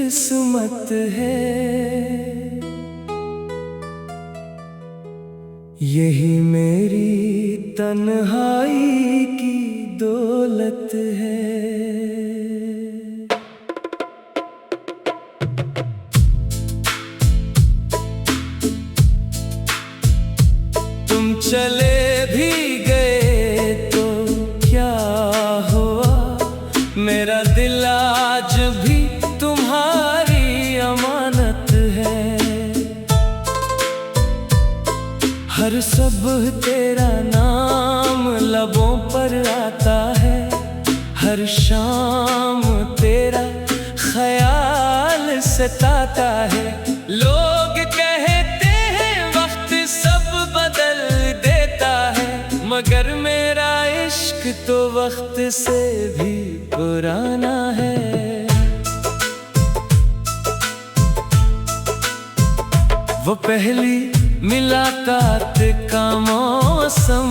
किस्मत है, यही मेरी तन्हाई की दौलत है। तुम चले भी गए तो क्या हुआ, मेरा दिल आज भी तुम्हारी अमानत है। हर सुबह तेरा नाम लबों पर आता है, हर शाम तेरा ख्याल सताता है। लोग कहते हैं वक्त सब बदल देता है, मगर मेरा इश्क तो वक्त से भी पुराना है। वो पहली मुलाकात का मौसम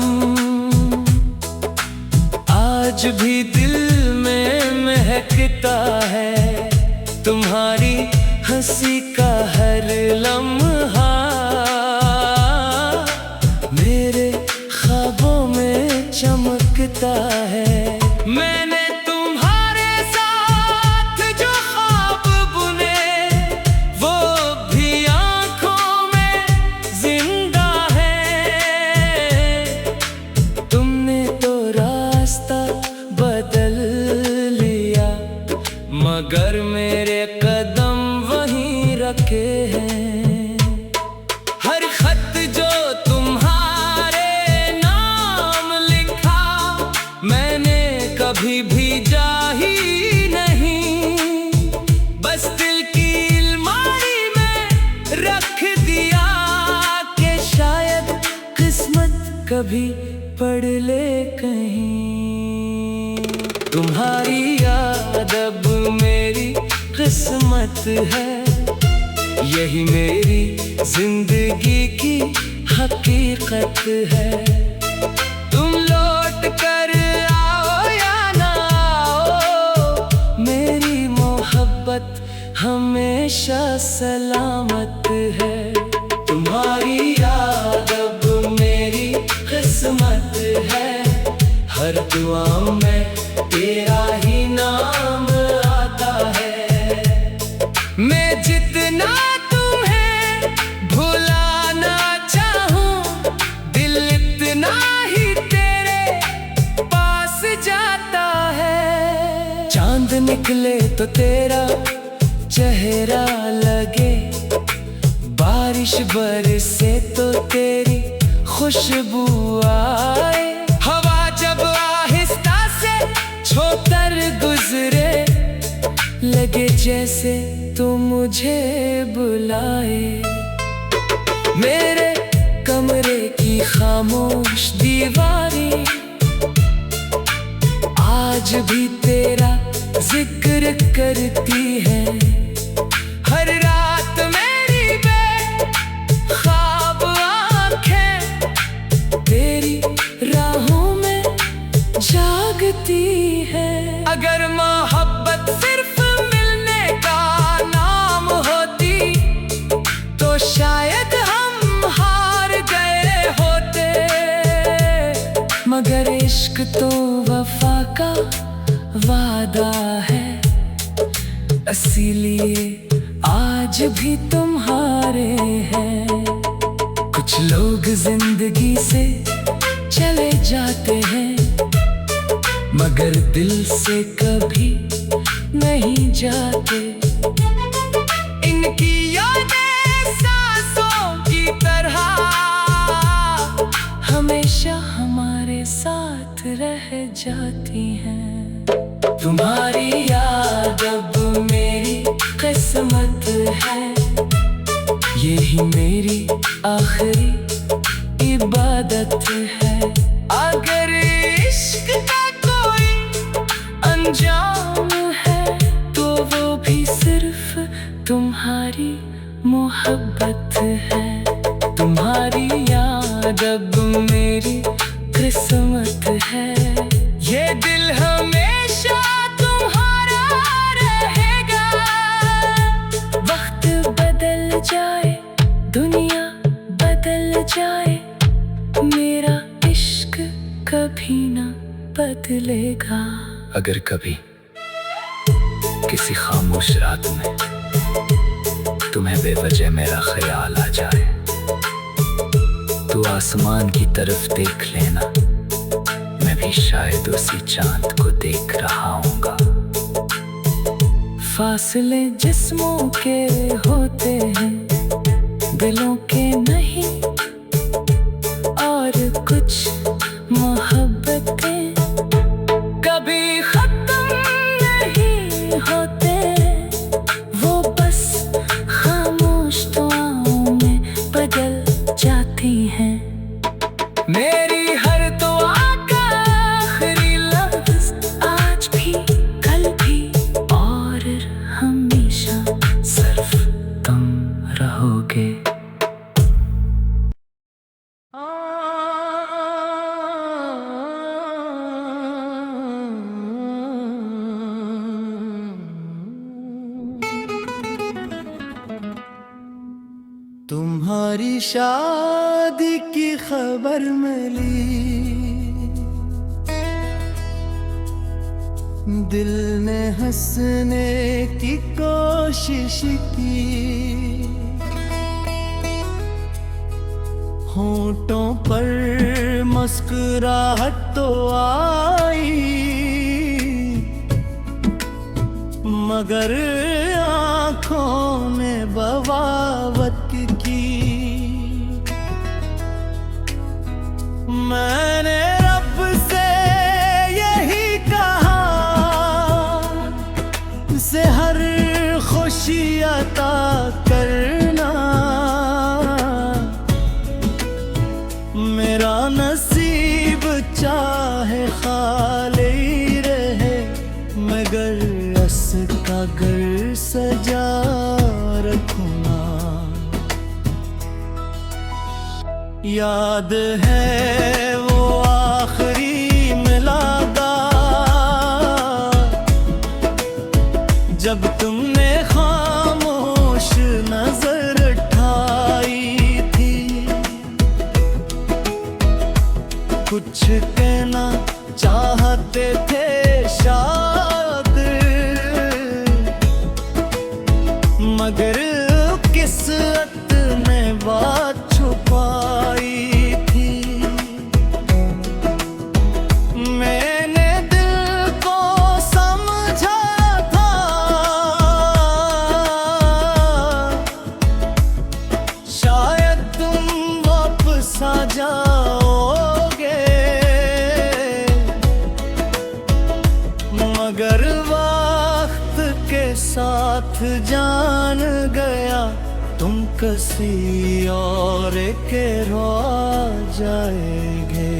आज भी दिल में महकता है। तुम्हारी हंसी का हर लम्हा मेरे ख्वाबों में चमकता है। मैंने तुम्हारे साथ जो ख्वाब बुने वो भी आंखों में जिंदा है। तुमने तो रास्ता बदल लिया, मगर मेरे कदम वहीं रखे हैं। हर खत जो तुम्हारे नाम लिखा मैंने कभी भेजा ही नहीं, बस दिल की अलमारी में रख दिया कि शायद किस्मत कभी पढ़ ले कहीं। तुम्हारी याद अब मेरी किस्मत है, यही मेरी जिंदगी की हकीकत है। तुम लौट कर आओ या ना आओ, मेरी मोहब्बत हमेशा सलामत है। तुम्हारी याद अब मेरी किस्मत है, हर दुआ में तेरा ही नाम आता है। मैं जितना तुम्हें भुलाना चाहूं, दिल इतना ही तेरे पास जाता है। चांद निकले तो तेरा चेहरा लगे, बारिश बरसे तो तेरी खुशबू आए। हवा जब आहिस्ता से छोतर गुजरे, लगे जैसे तू मुझे बुलाए। मेरे कमरे की खामोश दीवारें आज भी तेरा जिक्र करती है। हर रात मेरी बेख्वाब आँखें तेरी राहों में जागती है। अगर मोहब्बत सिर्फ मिलने का नाम होती तो शायद हम हार गए होते, मगर इश्क तो वफा का वादा है, इसीलिए आज भी तुम्हारे हैं। कुछ लोग जिंदगी से चले जाते हैं, मगर दिल से कभी नहीं जाते। इनकी यादें सांसों की तरह हमेशा हमारे साथ रह जाती हैं। तुम्हारी याद अब मेरी किस्मत है, यही मेरी आखिरी इबादत है। अगर इश्क का कोई अंजाम है तो वो भी सिर्फ तुम्हारी मोहब्बत है। तुम्हारी याद अब मेरी किस्मत है, ये दिल हमेशा तुम्हारा रहेगा। अगर कभी किसी खामोश रात में तुम्हें बेवजह मेरा ख्याल आ जाए, तो आसमान की तरफ देख लेना, मैं भी शायद उसी चांद को देख रहा हूँगा। फासले जिस्मों के होते हैं, दिलों के नहीं, और कुछ मोहब्बतें कभी खत्म नहीं होते, वो बस खामोश दुआओं में बदल जाती हैं। मेरी हर दुआ का आखिरी लफ्ज़ आज भी, कल भी और हमेशा सिर्फ तुम रहोगे। तुम्हारी शादी की खबर मिली, दिल ने हंसने की कोशिश की, होंठों पर मुस्कुराहट तो आई, मगर आँखों में बगावत की। मैंने रब से यही कहा, से हर खुशी अता करना, मेरा नसीब चाहे खाली रहे, मगर का घर सजा रखूंगा। याद है वो आखिरी मिलादा, जब तुमने खामोश नजर उठाई थी, कुछ कहना चाहते थे शायद, मगर किस्मत ने बात छुपाई थी। मैंने दिल को समझा था, शायद तुम वापस आ जाओगे, मगर वक्त के साथ जान गया, तुम किसी और के रो जाएंगे।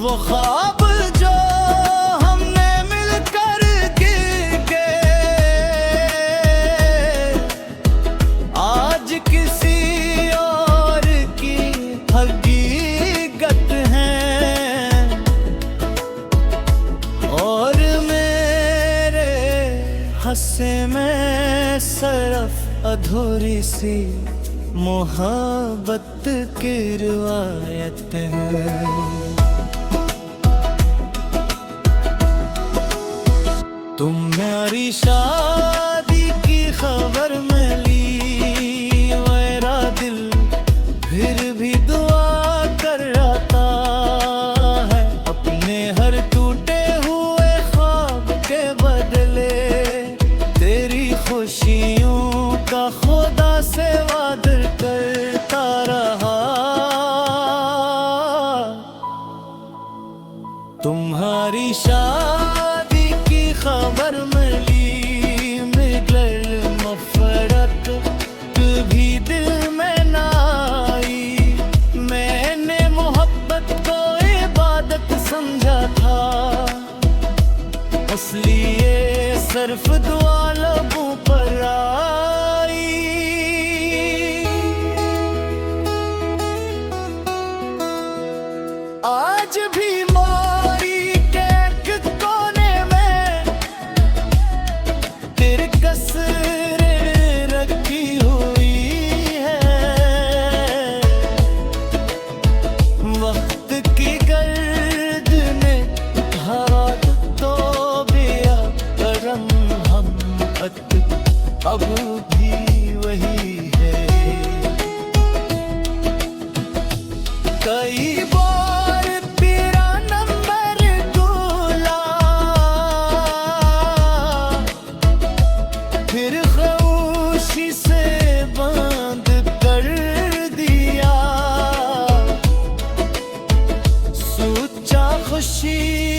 वो ख्वाब जो हमने मिलकर किए, आज किसी और की हकीकत है, और मेरे हंसे में सिर्फ अधूरी सी मोहब्बत की रिवायत है। तुम्हारी शादी की खबर मिली, मेरा दिल फिर भी दुआ कर रहा है, अपने हर टूटे हुए ख्वाब के बदले, तेरी खुशियों का खुदा से वादा करता रहा। तुम्हारी शादी की खबर मिली, मगर मफरत भी दिल में ना आई, मैंने मोहब्बत को इबादत समझा था, इसलिए सिर्फ दुआ लबों पर आई। आज भी मोरी के एक कोने में तेरी कसरें रखी हुई है,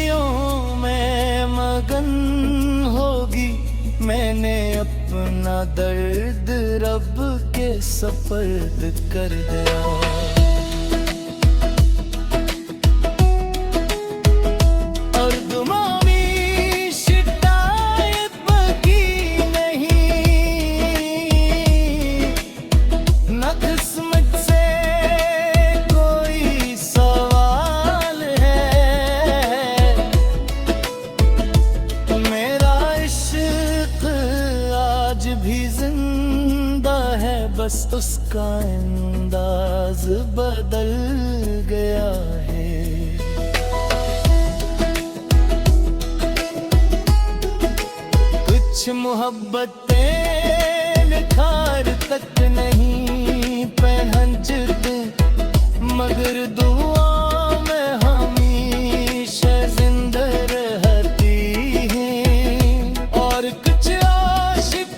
खुशियों में मगन होगी। मैंने अपना दर्द रब के सपर्द कर दिया। बस उसका अंदाज बदल गया है। कुछ मोहब्बतें निखार तक नहीं पहनचते, मगर दुआ में हमेशा जिंदा रहती हैं। और कुछ आशिक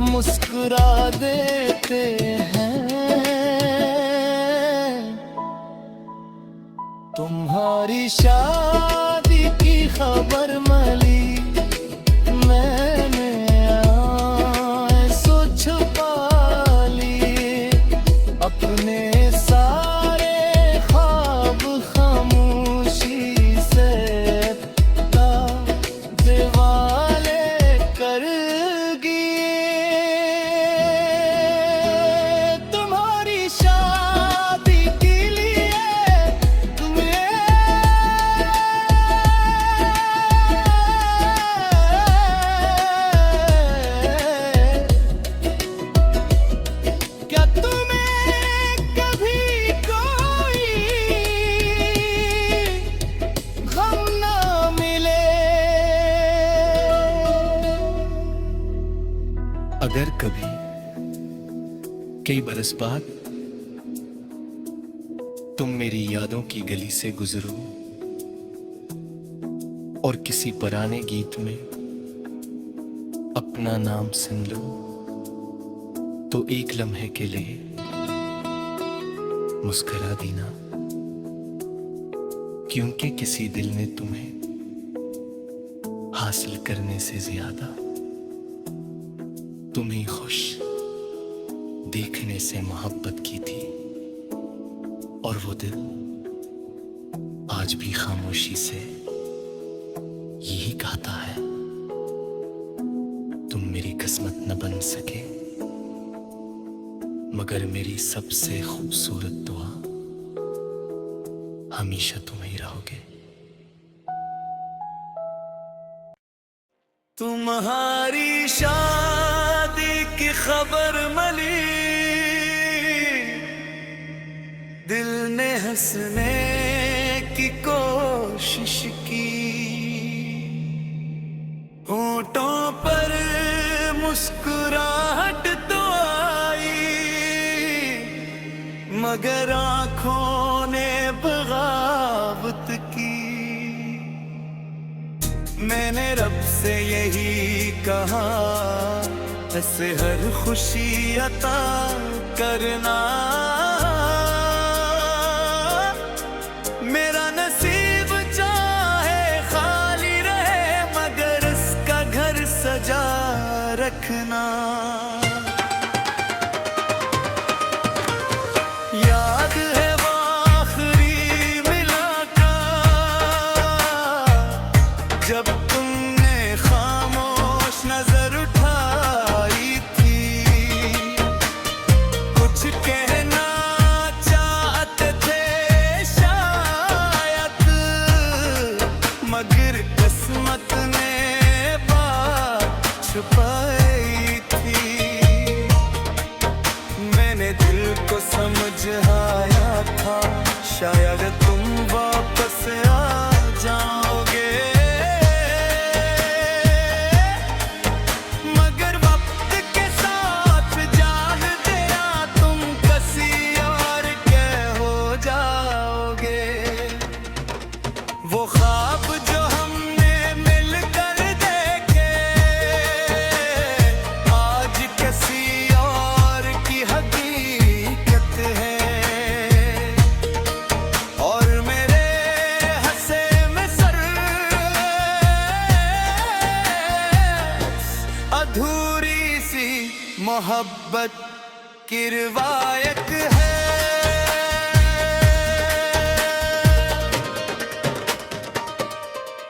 मुस्कुरा देते हैं। तुम्हारी शादी की खबर मिली, मैंने ऐसो छुपा ली। अपने सारे ख्वाब खामोशी से दिवाले कर अगर कभी कई बरस बाद तुम मेरी यादों की गली से गुजरो और किसी पुराने गीत में अपना नाम सुन लो, तो एक लम्हे के लिए मुस्कुरा देना, क्योंकि किसी दिल ने तुम्हें हासिल करने से ज्यादा तुम्हें खुश देखने से मोहब्बत की थी। और वो दिल आज भी खामोशी से यही कहता है, तुम मेरी किस्मत न बन सके, मगर मेरी सबसे खूबसूरत दुआ हमेशा तुम ही रहोगे। तुम्हारी शादी की खबर मिली, दिल ने हंसने की कोशिश की। होठों पर मुस्कुराहट तो आई, मगर आंखों ने बगावत की। मैंने रब से यही कहा, ऐसे हर खुशी अता करना। मेरा नसीब चाहे खाली रहे, मगर इसका घर सजा रखना। याद है वो आखिरी मुलाकात, जब तुमने खामोश नजर उठाई थी। कुछ कहना चाहते थे शायद, मगर किस्मत ने बात छुपाई थी। मैंने दिल को समझाया था, शायद तुम वापस आ जाओगे, मगर वक्त के साथ जान दिया तुम किसी और के हो जाओगे। वो ख्वाब जो हमने मिलकर देखे अधूरी सी मोहब्बत की रिवायत है।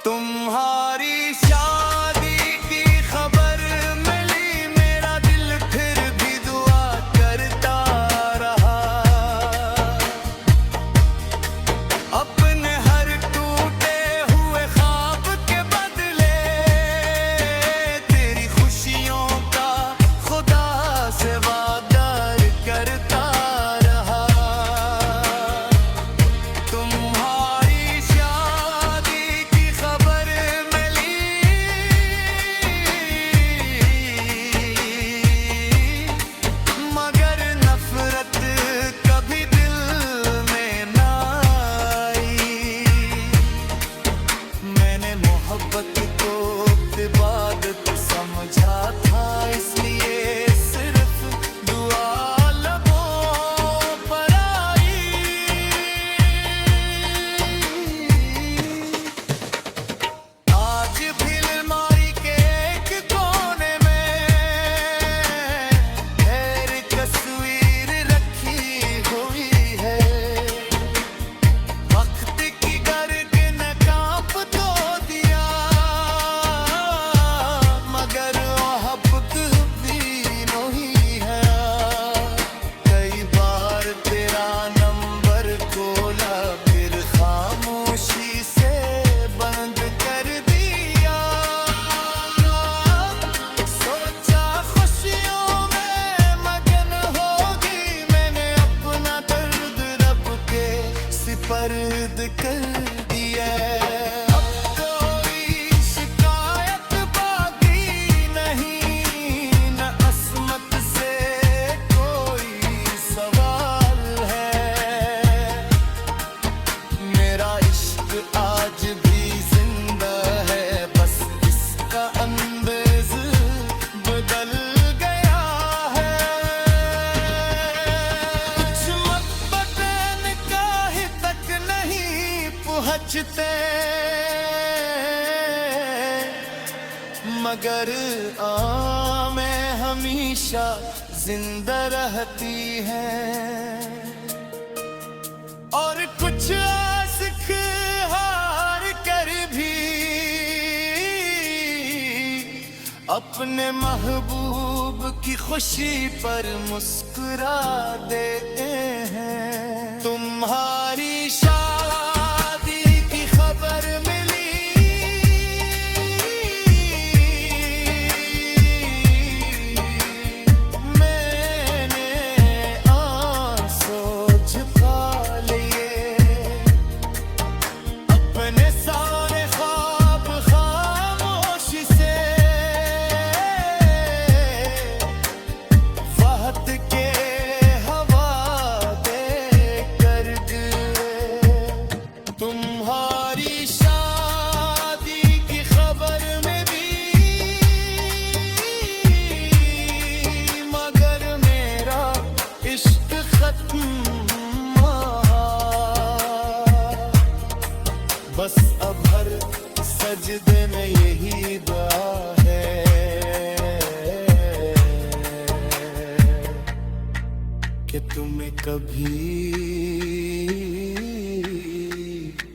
तुम्हारी शादी की खबर मिली, मेरा दिल फिर भी दुआ करता रहा। अपने हर टूटे हुए ख्वाब के बदले तेरी खुशियों का खुदा से वादा करता रहा। तुम्हारी शादी की खबर मिली, मगर नफरत कभी दिल में ना आई। मैंने मोहब्बत को इबादत समझा था, इसलिए सिर्फ दुआ लबों पर आई। आज भी अलमारी के एक कोने में तेरी तस्वीर रखी हुई है। वक्त की गर्दन कांप तो दिया, मगर मोहब्बत भी नहीं है। कई बार तेरा नंबर खोला, फिर खामोशी से बंद कर दिया। सोचा खुशियों में मगन होगी, मैंने अपना दर्द रब के सिपर्द कर दिया। अब कोई शिकायत बाकी नहीं, न अस्मत से कोई सवाल है। मेरा इश्क आज भी जिंदा है, बस इसका अंदाज बदल गया है। कुछ मकबरे निकाह तक नहीं पहुंचते, मगर आमें हमेशा जिंदा रहती हैं। और कुछ आशिक हार कर भी अपने महबूब की खुशी पर मुस्कुरा देते हैं। तुम्हारी शादी की खबर मिली, मैंने आंसू छुपा लिए। अपने सारे ख्वाब खामोशी से वक्त के हवाले कर दिए। तुम्हारी शादी की खबर में भी, मगर मेरा इश्क खत्म हुआ। बस अब हर सजदे में यही दुआ है कि तुम्हें कभी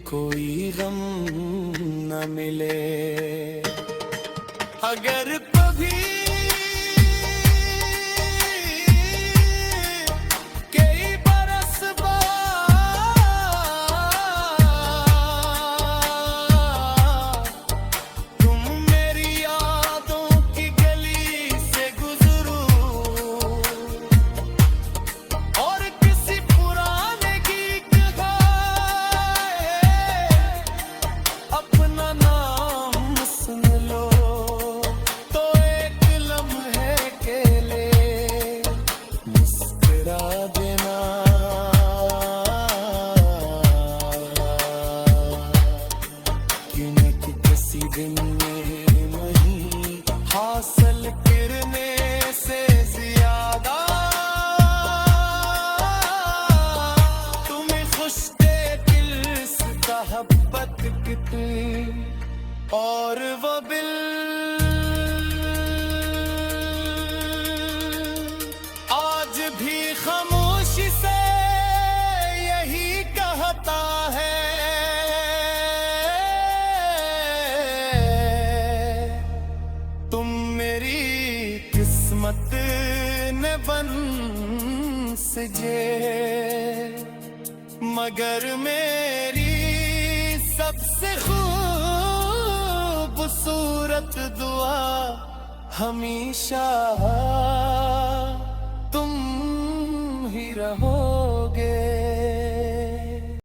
कोई गम न मिले। अगर कभी कई बरस बाद तुम मेरी यादों की गली से गुजरो, और किसी पुराने गीत गाए अपना नाम सुन लो, तो किस्मत ने बंस जे, मगर मेरी सबसे खूबसूरत दुआ हमेशा तुम ही रहो।